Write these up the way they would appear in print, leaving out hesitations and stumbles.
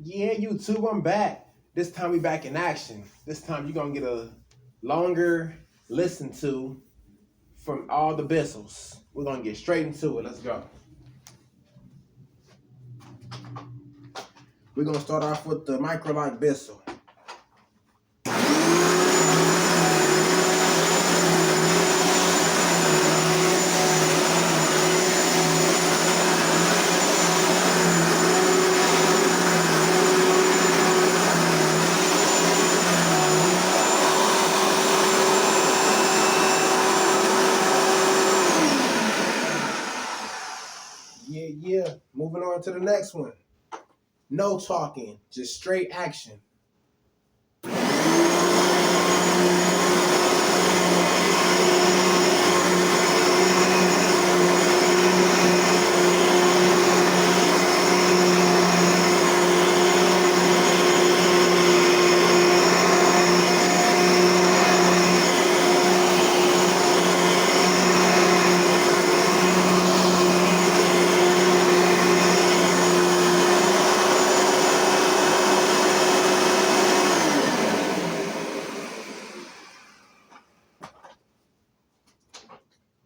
Yeah, YouTube, I'm back. This time we back in action. This time you're gonna get a longer listen to from all the Bissells. We're gonna get straight into it. Let's go. We're gonna start off with the micro-lock Bissell. Yeah. Moving on to the next one. No talking, just straight action.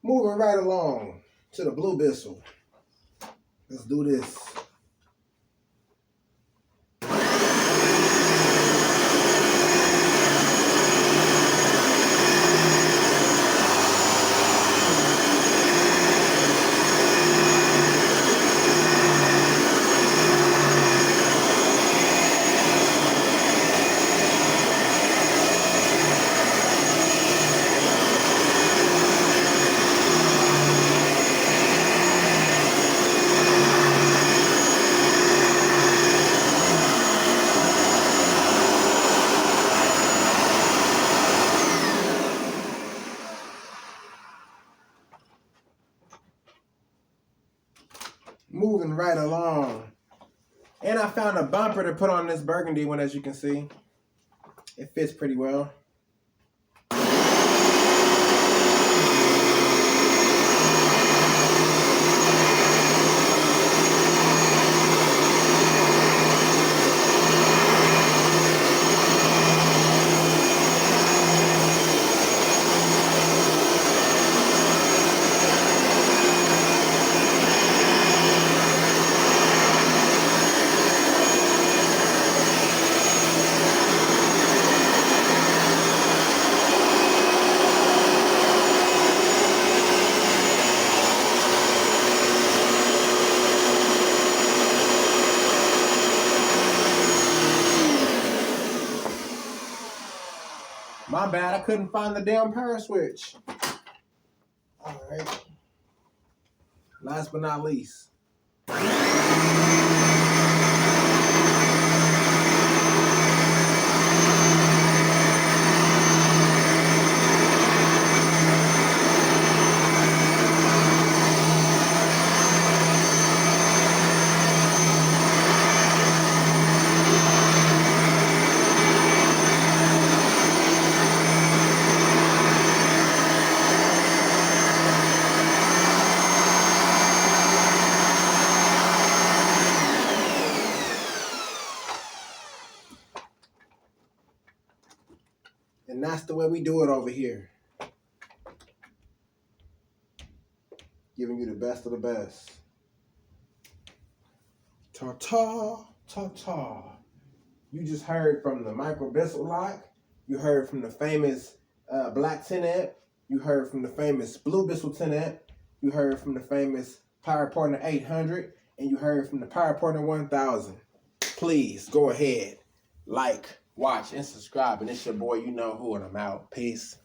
Moving right along to the blue Bissell. Let's do this. Moving right along. And I found a bumper to put on this burgundy one, as you can see. It fits pretty well. My bad, I couldn't find the damn power switch. All right. Last but not least. And that's the way we do it over here. Giving you the best of the best. Ta-ta, ta-ta. You just heard from the micro Bissell lock. You heard from the famous black 10 amp. You heard from the famous blue Bissell 10 amp. You heard from the famous Power Partner 800. And you heard from the Power Partner 1000. Please go ahead, like, watch, and subscribe. And it's your boy, you know who, and I'm out. Peace.